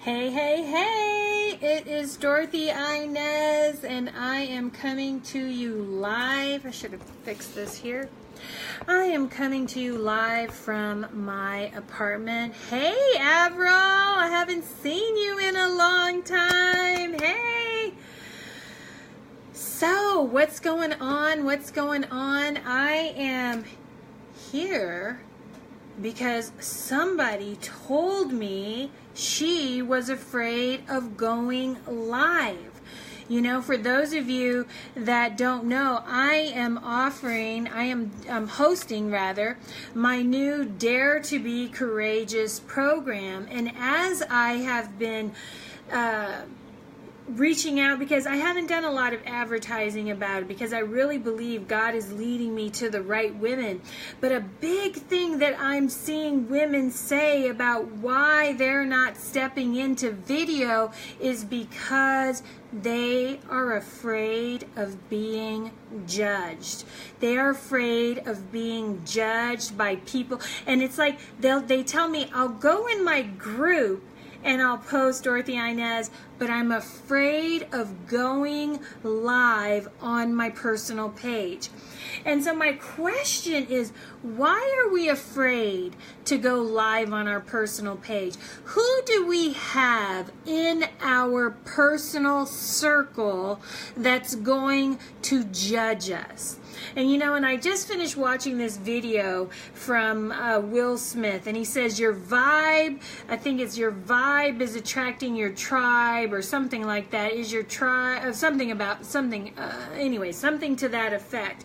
Hey, hey, hey! It is Dorothy-Inez, and I am coming to you live. I should have fixed this here. I am coming to you live from my apartment. Hey, Avril! I haven't seen you in a long time. Hey! So, what's going on? What's going on? I am here because somebody told me she was afraid of going live. You know, for those of you that don't know, I am hosting my new Dare to Be Courageous program. And as I have been reaching out, because I haven't done a lot of advertising about it, because I really believe God is leading me to the right women. But a big thing that I'm seeing women say about why they're not stepping into video is because they are afraid of being judged. They are afraid of being judged by people. And it's like they tell me, I'll go in my group and I'll post Dorothy-Inez, but I'm afraid of going live on my personal page. And so my question is, why are we afraid to go live on our personal page? Who do we have in our personal circle that's going to judge us? And you know, and I just finished watching this video from Will Smith, and he says your vibe, I think it's your vibe is attracting your tribe or something like that, is your tribe, something to that effect.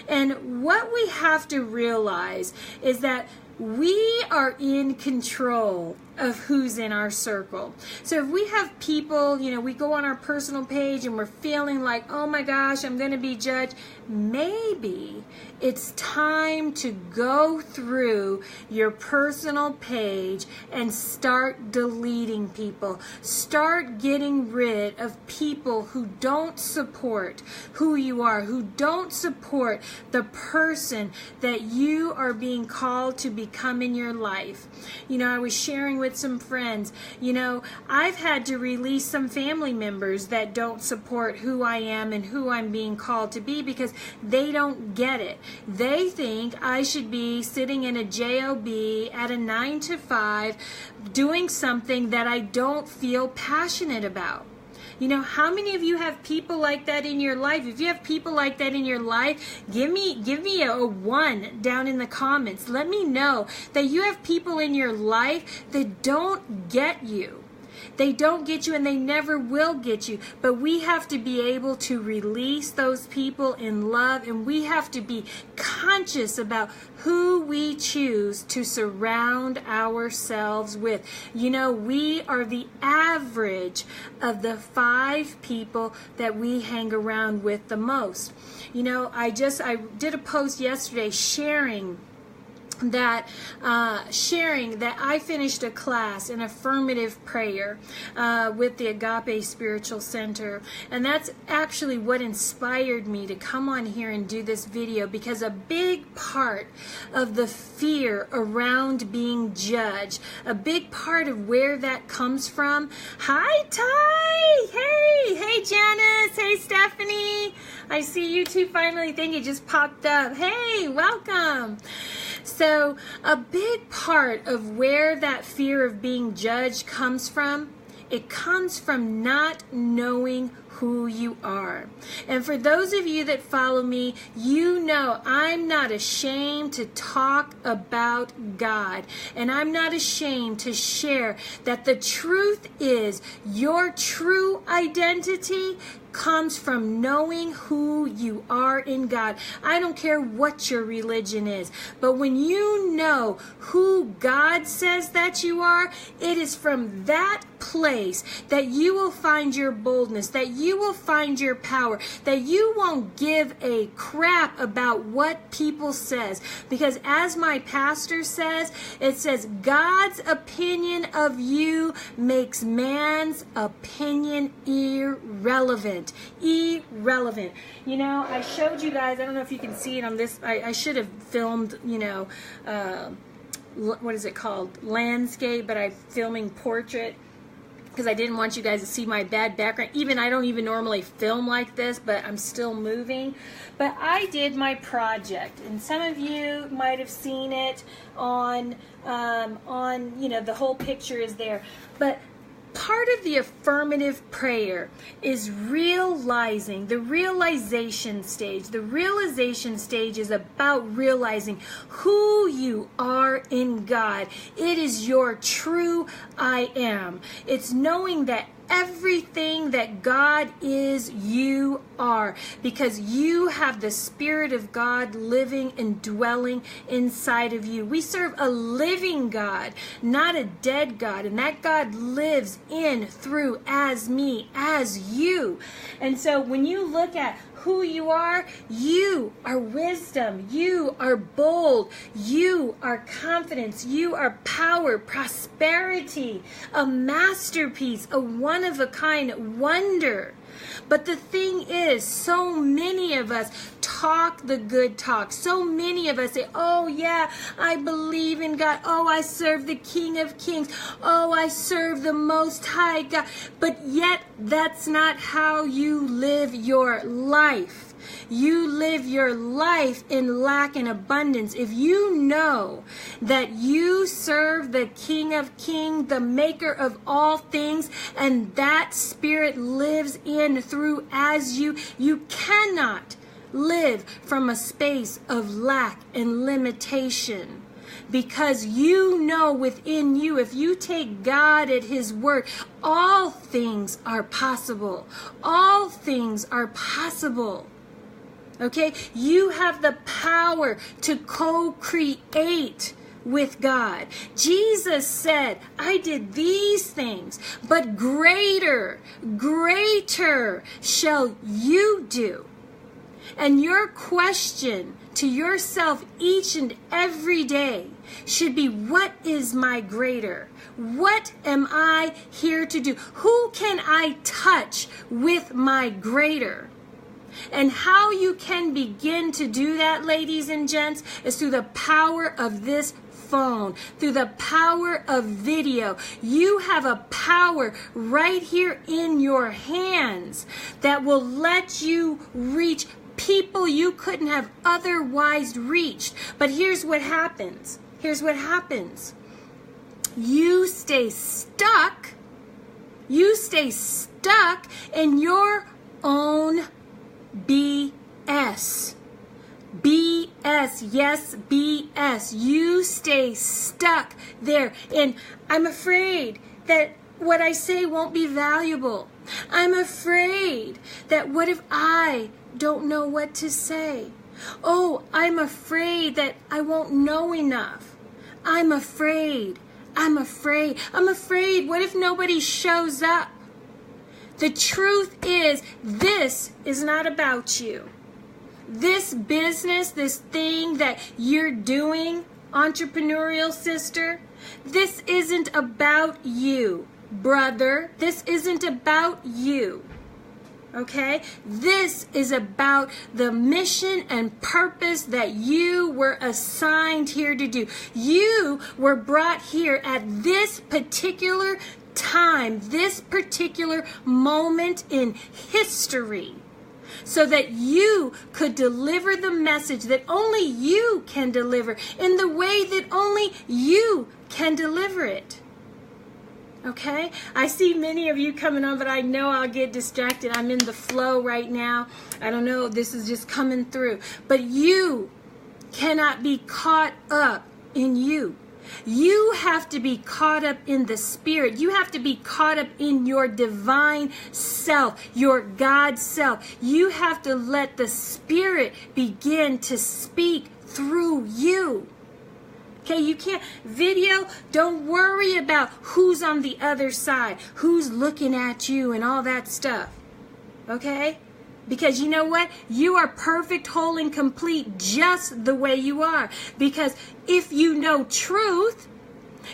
And what we have to realize is that we are in control of who's in our circle. So if we have people, you know, we go on our personal page and we're feeling like, oh my gosh, I'm going to be judged, maybe it's time to go through your personal page and start deleting people. Start getting rid of people who don't support who you are, who don't support the person that you are being called to become in your life. You know, I was sharing with some friends, you know, I've had to release some family members that don't support who I am and who I'm being called to be, because they don't get it. They think I should be sitting in a job at a 9 to 5 doing something that I don't feel passionate about. You know, how many of you have people like that in your life? If you have people like that in your life, give me a 1 down in the comments. Let me know that you have people in your life that don't get you. They don't get you, and they never will get you. But we have to be able to release those people in love, and we have to be conscious about who we choose to surround ourselves with. You know, we are the average of the 5 people that we hang around with the most. You know, I did a post yesterday sharing that I finished a class in affirmative prayer with the Agape Spiritual Center, and that's actually what inspired me to come on here and do this video, because a big part of the fear around being judged, a big part of where that comes from. Hi Ty! Hey Janice! Hey Stephanie! I see you two finally. Thank you, just popped up. Hey, welcome. So a big part of where that fear of being judged comes from, it comes from not knowing who you are. And for those of you that follow me, you know I'm not ashamed to talk about God. And I'm not ashamed to share that the truth is your true identity comes from knowing who you are in God. I don't care what your religion is, but when you know who God says that you are, it is from that place that you will find your boldness, that you will find your power, that you won't give a crap about what people says. Because as my pastor says, it says God's opinion of you makes man's opinion irrelevant. Irrelevant. You know, I showed you guys, I don't know if you can see it on this, I should have filmed, you know, what is it called? Landscape, but I'm filming portrait. because I didn't want you guys to see my bad background. I don't even normally film like this, but I'm still moving. But I did my project, and some of you might have seen it on the whole picture is there. But part of the affirmative prayer is realizing, the realization stage. The realization stage is about realizing who you are in God. It is your true I am. It's knowing that everything that God is, you are, because you have the Spirit of God living and dwelling inside of you. We serve a living God, not a dead God, and that God lives in, through, as me, as you. And so when you look at who you are wisdom, you are bold, you are confidence, you are power, prosperity, a masterpiece, a one-of-a-kind wonder. But the thing is, so many of us talk the good talk. So many of us say, oh yeah, I believe in God. Oh, I serve the King of Kings. Oh, I serve the Most High God. But yet, that's not how you live your life. You live your life in lack and abundance. If you know that you serve the King of Kings, the maker of all things, and that Spirit lives in, through, as you cannot live from a space of lack and limitation. Because you know within you, if you take God at His word, all things are possible. All things are possible. Okay? You have the power to co-create with God. Jesus said, I did these things, but greater shall you do. And your question to yourself each and every day should be, what is my greater? What am I here to do? Who can I touch with my greater? And how you can begin to do that, ladies and gents, is through the power of this phone, through the power of video. You have a power right here in your hands that will let you reach people you couldn't have otherwise reached. But here's what happens. Here's what happens. You stay stuck. You stay stuck in your own BS. BS, yes, BS. You stay stuck there. And I'm afraid that what I say won't be valuable. I'm afraid that what if I don't know what to say? Oh, I'm afraid that I won't know enough. I'm afraid. I'm afraid. What if nobody shows up? The truth is, this is not about you. This business, this thing that you're doing, entrepreneurial sister, this isn't about you, brother. This isn't about you. Okay? This is about the mission and purpose that you were assigned here to do. You were brought here at this particular time, this particular moment in history, so that you could deliver the message that only you can deliver in the way that only you can deliver it. Okay? I see many of you coming on, but I know I'll get distracted. I'm in the flow right now. I don't know. This is just coming through. But you cannot be caught up in you. You have to be caught up in the Spirit. You have to be caught up in your divine self, your God self. You have to let the Spirit begin to speak through you. Okay, you can't video. Don't worry about who's on the other side, who's looking at you and all that stuff. Okay? Because you know what? You are perfect, whole, and complete just the way you are. Because if you know truth,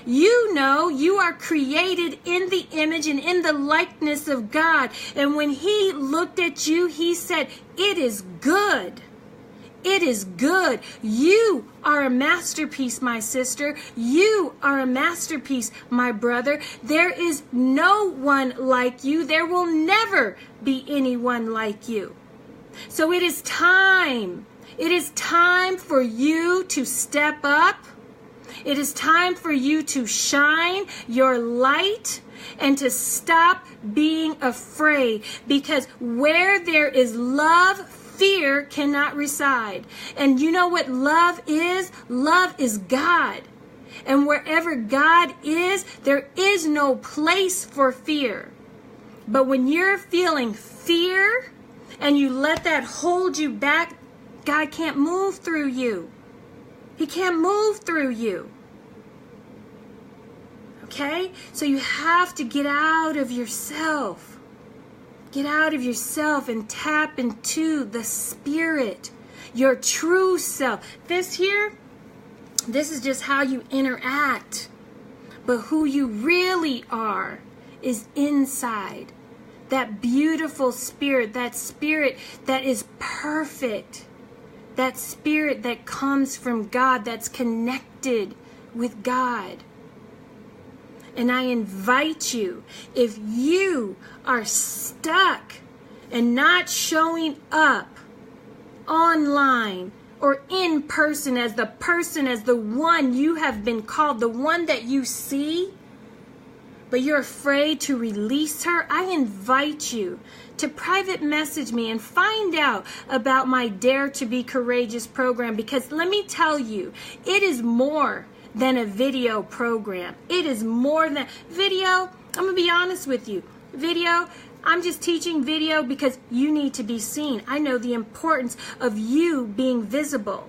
you know you are created in the image and in the likeness of God. And when He looked at you, He said, it is good. it is good. You are a masterpiece, my sister. You are a masterpiece, my brother. There is no one like you. There will never be anyone like you. So it is time. It is time for you to step up. It is time for you to shine your light and to stop being afraid, because where there is love, fear cannot reside. And you know what love is? Love is God. And wherever God is, there is no place for fear. But when you're feeling fear and you let that hold you back, God can't move through you. He can't move through you. Okay? So you have to get out of yourself. Get out of yourself and tap into the Spirit, your true self. This is just how you interact. But who you really are is inside. That beautiful spirit that is perfect. That spirit that comes from God, that's connected with God. And I invite you, if you are stuck and not showing up online or in person as the one you have been called, the one that you see, but you're afraid to release her, I invite you to private message me and find out about my Dare to Be Courageous program, because let me tell you, it is more than a video program. It is more than video. I'm gonna be honest with you. Video, I'm just teaching video because you need to be seen. I know the importance of you being visible.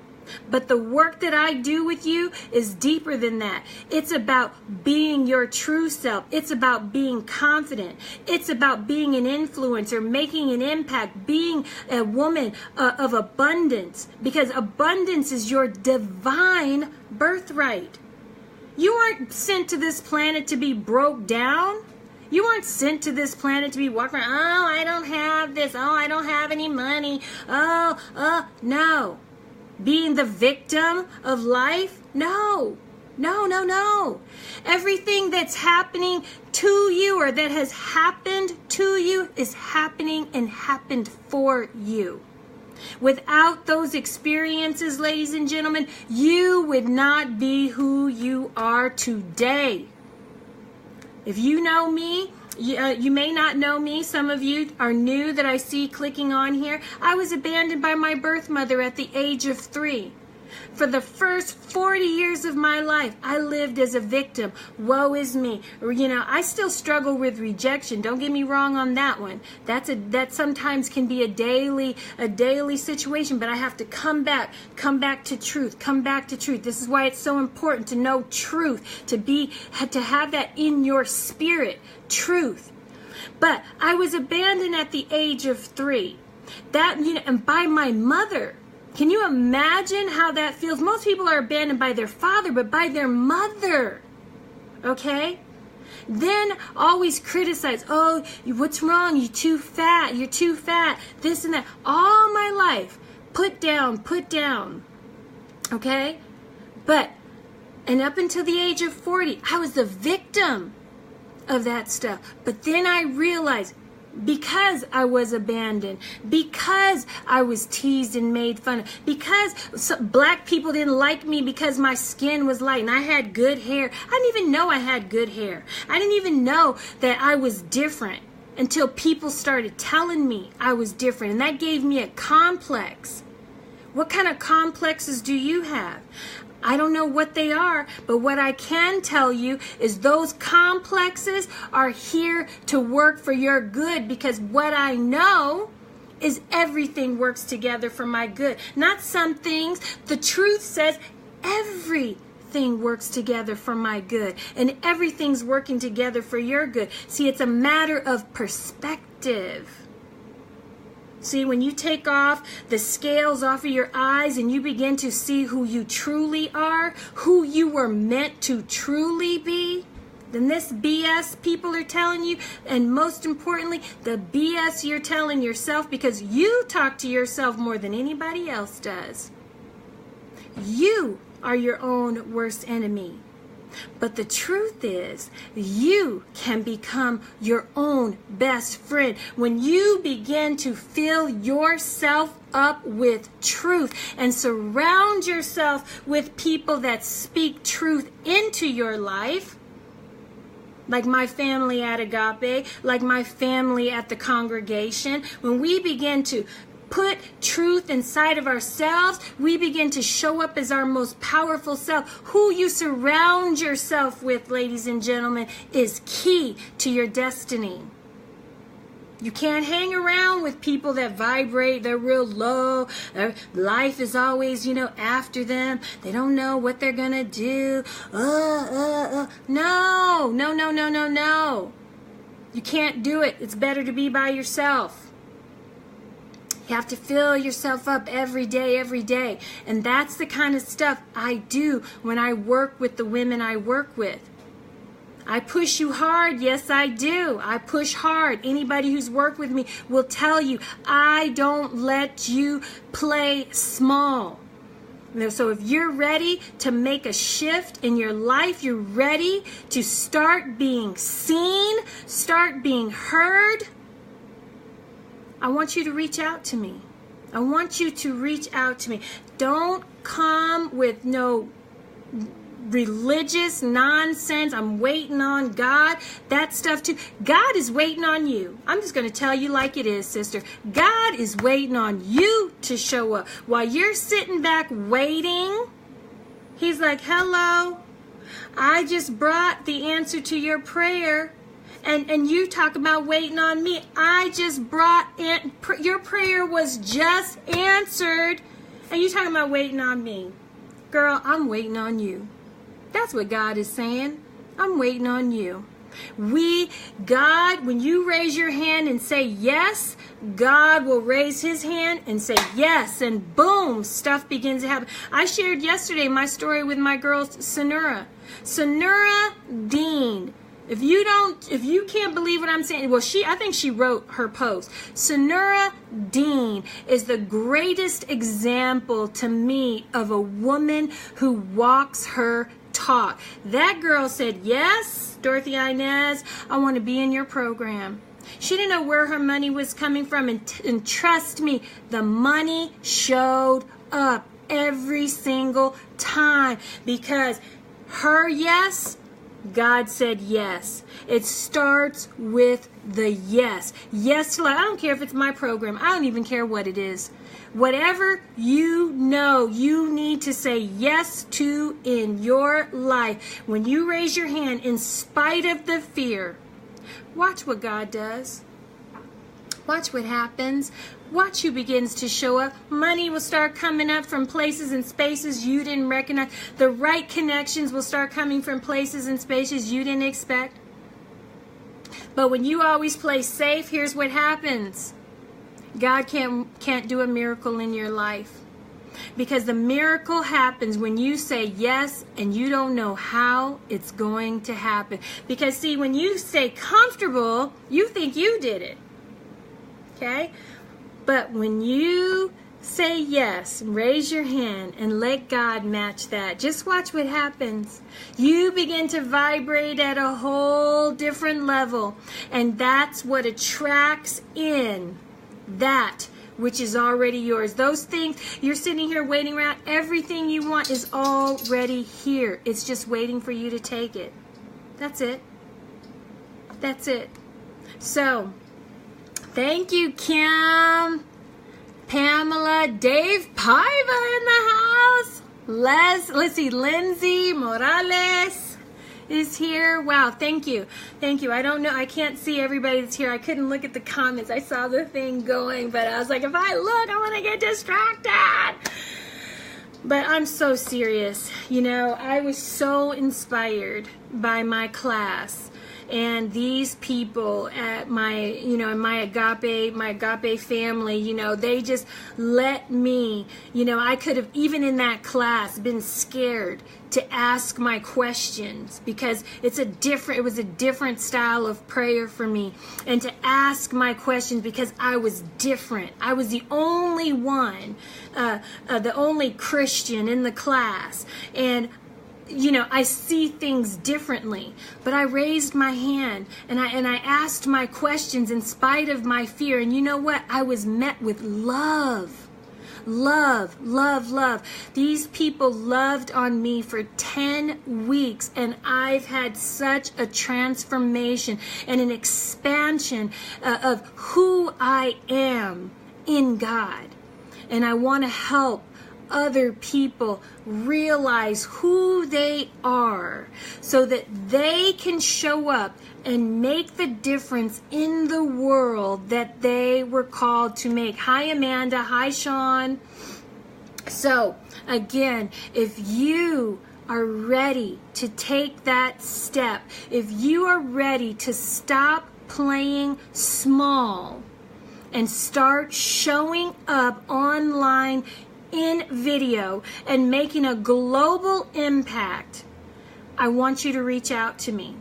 But the work that I do with you is deeper than that. It's about being your true self. It's about being confident. It's about being an influencer, making an impact, being a woman of abundance, because abundance is your divine birthright. You aren't sent to this planet to be broke down. You weren't sent to this planet to be walking around, oh, I don't have this, oh, I don't have any money, no. Being the victim of life? No. Everything that's happening to you or that has happened to you is happening and happened for you. Without those experiences, ladies and gentlemen, you would not be who you are today. If you know me, you may not know me. Some of you are new that I see clicking on here. I was abandoned by my birth mother at the age of 3. For the first 40 years of my life, I lived as a victim. Woe is me. I still struggle with rejection. Don't get me wrong on that one. That sometimes can be a daily situation, but I have to come back to truth, This is why it's so important to know truth, to have that in your spirit, truth. But I was abandoned at the age of 3. And by my mother. Can you imagine how that feels? Most people are abandoned by their father, but by their mother. Okay? Then always criticize, oh, what's wrong? You're too fat, this and that. All my life, put down. Okay? And up until the age of 40, I was the victim of that stuff. But then I realized, because I was abandoned, because I was teased and made fun of, because black people didn't like me because my skin was light and I had good hair. I didn't even know I had good hair. I didn't even know that I was different until people started telling me I was different. And that gave me a complex. What kind of complexes do you have? I don't know what they are, but what I can tell you is those complexes are here to work for your good, because what I know is everything works together for my good. Not some things. The truth says everything works together for my good, and everything's working together for your good. See, it's a matter of perspective. See, when you take off the scales off of your eyes and you begin to see who you truly are, who you were meant to truly be, than this BS people are telling you, and most importantly, the BS you're telling yourself, because you talk to yourself more than anybody else does. You are your own worst enemy. But the truth is, you can become your own best friend when you begin to fill yourself up with truth and surround yourself with people that speak truth into your life. Like my family at Agape, like my family at the congregation. When we begin to put truth inside of ourselves, we begin to show up as our most powerful self. Who you surround yourself with, ladies and gentlemen, is key to your destiny. You can't hang around with people that vibrate, they're real low, their life is always, after them. They don't know what they're gonna do. No. You can't do it. It's better to be by yourself. You have to fill yourself up every day. And that's the kind of stuff I do when I work with the women I work with. I push you hard. Yes, I do. I push hard. Anybody who's worked with me will tell you, I don't let you play small. So if you're ready to make a shift in your life, you're ready to start being seen, start being heard, I want you to reach out to me. I want you to reach out to me. Don't come with no religious nonsense. I'm waiting on God. That stuff too. God is waiting on you. I'm just going to tell you like it is, sister. God is waiting on you to show up. While you're sitting back waiting, He's like, hello, I just brought the answer to your prayer. And you talk about waiting on me. I just brought in, your prayer was just answered. And you talking about waiting on me. Girl, I'm waiting on you. That's what God is saying. I'm waiting on you. God, when you raise your hand and say yes, God will raise his hand and say yes. And boom, stuff begins to happen. I shared yesterday my story with my girl, Sonura. Sonura Dean. If you can't believe what I'm saying, well, I think she wrote her post. Sonura Dean is the greatest example to me of a woman who walks her talk. That girl said, yes, Dorothy-Inez, I want to be in your program. She didn't know where her money was coming from, and trust me, the money showed up every single time because her yes, God said yes. It starts with the yes. Yes, I don't care if it's my program. I don't even care what it is. Whatever you know you need to say yes to in your life, when you raise your hand in spite of the fear, watch what God does. Watch what happens. Watch who begins to show up. Money will start coming up from places and spaces you didn't recognize. The right connections will start coming from places and spaces you didn't expect. But when you always play safe, here's what happens. God can't do a miracle in your life. Because the miracle happens when you say yes and you don't know how it's going to happen. Because see, when you stay comfortable, you think you did it. Okay? But when you say yes, raise your hand and let God match that. Just watch what happens. You begin to vibrate at a whole different level. And that's what attracts in that which is already yours. Those things, you're sitting here waiting around. Everything you want is already here. It's just waiting for you to take it. That's it. That's it. So, thank you, Kim, Pamela, Dave Paiva in the house. Let's see, Lindsay Morales is here. Wow, thank you. Thank you. I don't know. I can't see everybody that's here. I couldn't look at the comments. I saw the thing going, but I was like, if I look, I'm going to get distracted. But I'm so serious. You know, I was so inspired by my class. and these people at my, in my agape family, they just let me, I could have, even in that class, been scared to ask my questions because it was a different style of prayer for me, and to ask my questions because I was different. I was the only one, the only Christian in the class, and I see things differently, but I raised my hand and I asked my questions in spite of my fear. And you know what? I was met with love. Love, love, love. These people loved on me for 10 weeks, and I've had such a transformation and an expansion of who I am in God. And I want to help other people realize who they are so that they can show up and make the difference in the world that they were called to make. Hi, Amanda. Hi, Sean. So, again, if you are ready to take that step, if you are ready to stop playing small and start showing up online in video and making a global impact, I want you to reach out to me,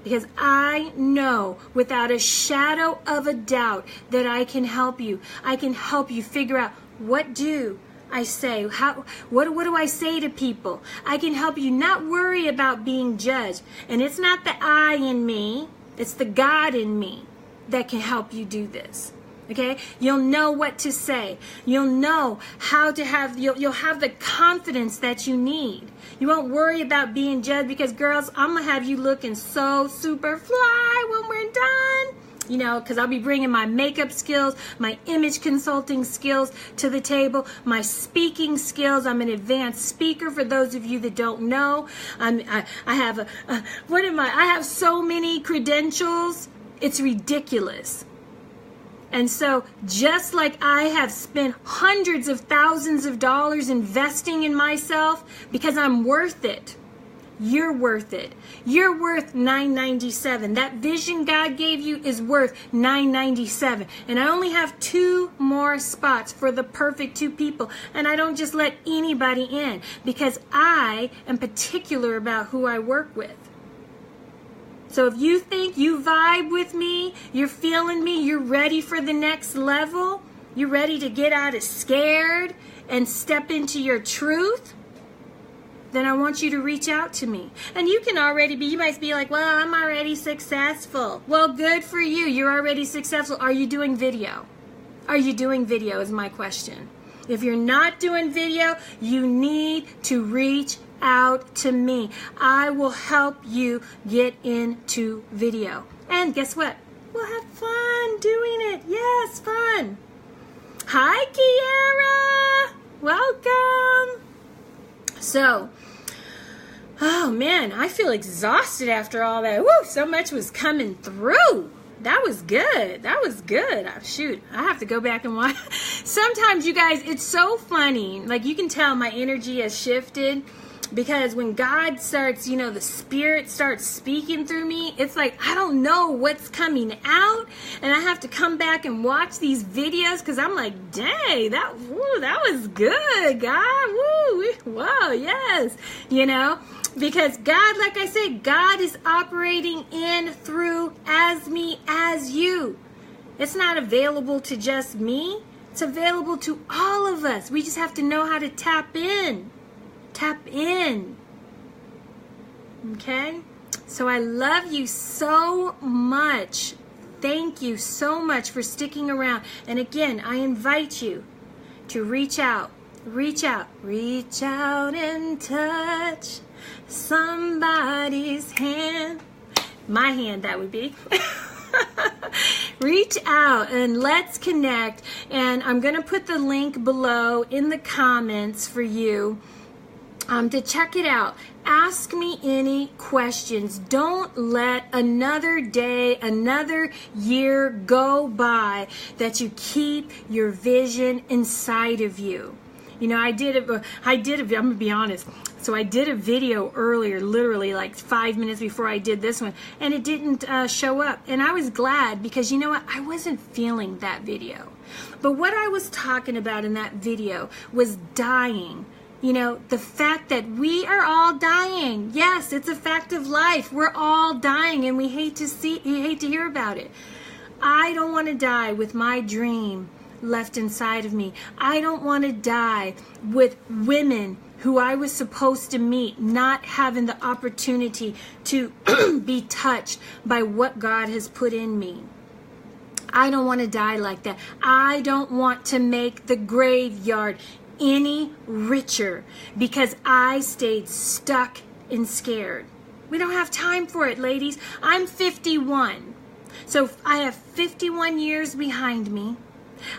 because I know without a shadow of a doubt that I can help you. I can help you figure out, what do I say? What do I say to people? I can help you not worry about being judged. And it's not the I in me, it's the God in me that can help you do this. Okay, you'll know what to say. You'll know how to have, you'll have the confidence that you need. You won't worry about being judged, because girls, I'm going to have you looking so super fly when we're done. Because I'll be bringing my makeup skills, my image consulting skills to the table, my speaking skills. I'm an advanced speaker for those of you that don't know. I have I have so many credentials. It's ridiculous. And so, just like I have spent hundreds of thousands of dollars investing in myself because I'm worth it, you're worth it. You're worth $9.97. That vision God gave you is worth $9.97. And I only have 2 more spots for the perfect 2 people. And I don't just let anybody in, because I am particular about who I work with. So if you think you vibe with me, you're feeling me, you're ready for the next level, you're ready to get out of scared and step into your truth, then I want you to reach out to me. And you can already be, you might be like, well, I'm already successful. Well, good for you. You're already successful. Are you doing video? Are you doing video is my question. If you're not doing video, you need to reach out to me. I will help you get into video. And guess what? We'll have fun doing it. Yes, fun. Hi, Kiara. Welcome. So, oh man, I feel exhausted after all that. Woo, so much was coming through. That was good. That was good. Shoot, I have to go back and watch. Sometimes, you guys, it's so funny. Like, you can tell my energy has shifted, because when God starts, the Spirit starts speaking through me, it's like I don't know what's coming out, and I have to come back and watch these videos, because I'm like, dang, that was good, God. Woo, whoa, yes, because God, like I said, God is operating in, through, as me, as you. It's not available to just me. It's available to all of us. We just have to know how to tap in. Tap in. Okay? So I love you so much. Thank you so much for sticking around. And again, I invite you to reach out. Reach out. Reach out and touch somebody's hand. My hand, that would be. Reach out and let's connect. And I'm going to put the link below in the comments for you. To check it out. Ask me any questions. Don't let another day, another year go by that you keep your vision inside of you. I'm gonna be honest. So I did a video earlier, literally like 5 minutes before I did this one, and it didn't show up. And I was glad, because you know what? I wasn't feeling that video. But what I was talking about in that video was dying. The fact that we are all dying. Yes, it's a fact of life. We're all dying, and we hate to hear about it. I don't want to die with my dream left inside of me. I don't want to die with women who I was supposed to meet not having the opportunity to be touched by what God has put in me. I don't want to die like that. I don't want to make the graveyard any richer because I stayed stuck and scared. We don't have time for it, ladies. I'm 51. So I have 51 years behind me.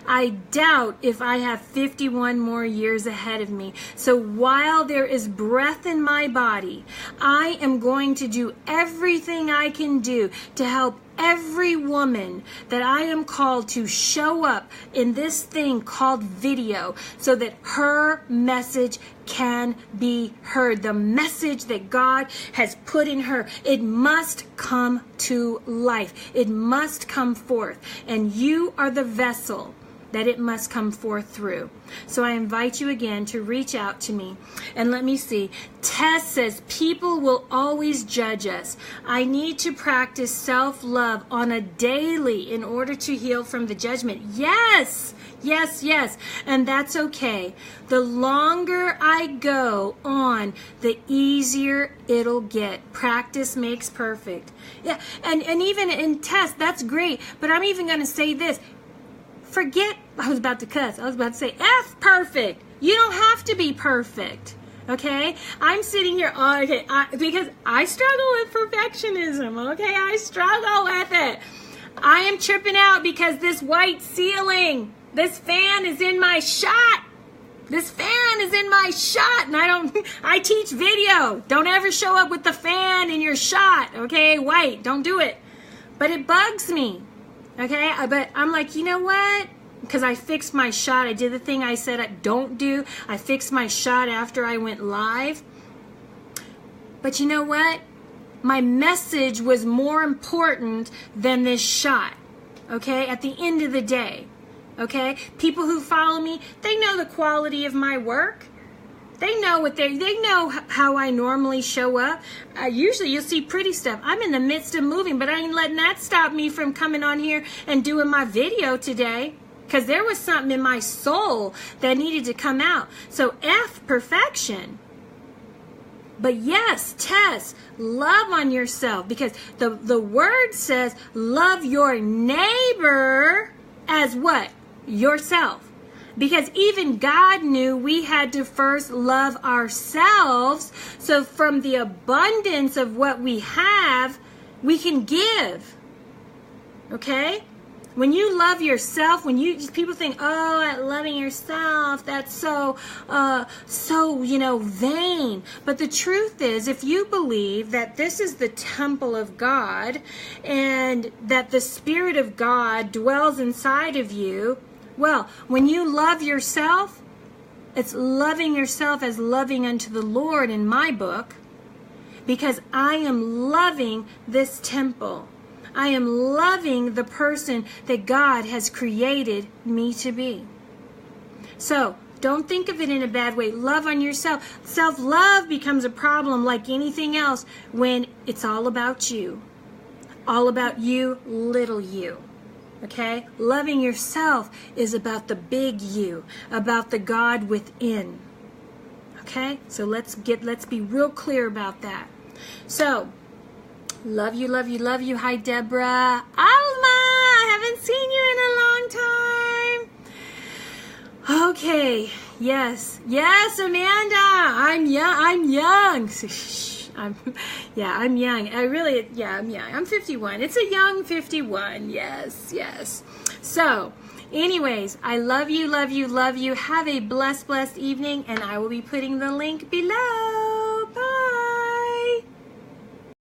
I doubt if I have 51 more years ahead of me. So while there is breath in my body, I am going to do everything I can do to help every woman that I am called to show up in this thing called video so that her message can be heard. The message that God has put in her, it must come to life. It must come forth. And you are the vessel that it must come forth through. So I invite you again to reach out to me. And let me see. Tess says, people will always judge us. I need to practice self-love on a daily in order to heal from the judgment. Yes, yes, yes. And that's okay. The longer I go on, the easier it'll get. Practice makes perfect. Yeah, and even in Tess, that's great. But I'm even going to say this. Forget, I was about to cuss. I was about to say, F perfect. You don't have to be perfect. Okay? I'm sitting here, because I struggle with perfectionism. Okay? I struggle with it. I am tripping out because this white ceiling, this fan is in my shot. This fan is in my shot, and I teach video. Don't ever show up with the fan in your shot. Okay? White. Don't do it. But it bugs me. Okay, but I'm like, you know what? Because I fixed my shot. I did the thing I said I don't do. I fixed my shot after I went live. But you know what? My message was more important than this shot. Okay, at the end of the day. Okay, people who follow me, they know the quality of my work. They know they know how I normally show up. Usually you'll see pretty stuff. I'm in the midst of moving, but I ain't letting that stop me from coming on here and doing my video today, because there was something in my soul that needed to come out. So F perfection. But yes, Tess, love on yourself, because the word says love your neighbor as what? Yourself. Because even God knew we had to first love ourselves. So from the abundance of what we have, we can give. Okay? When you love yourself, people think, oh, loving yourself, that's so vain. But the truth is, if you believe that this is the temple of God and that the Spirit of God dwells inside of you, well, when you love yourself, it's loving yourself as loving unto the Lord in my book, because I am loving this temple. I am loving the person that God has created me to be. So don't think of it in a bad way. Love on yourself. Self-love becomes a problem like anything else when it's all about you. All about you, little you. Okay? Loving yourself is about the big you, about the God within. Okay? So let's be real clear about that. So, love you, love you, love you. Hi, Deborah. Alma, I haven't seen you in a long time. Okay. Yes. Yes, Amanda. I'm young. I'm young. I'm young. I'm 51. It's a young 51. Yes, yes. So, anyways, I love you, love you, love you. Have a blessed, blessed evening, and I will be putting the link below.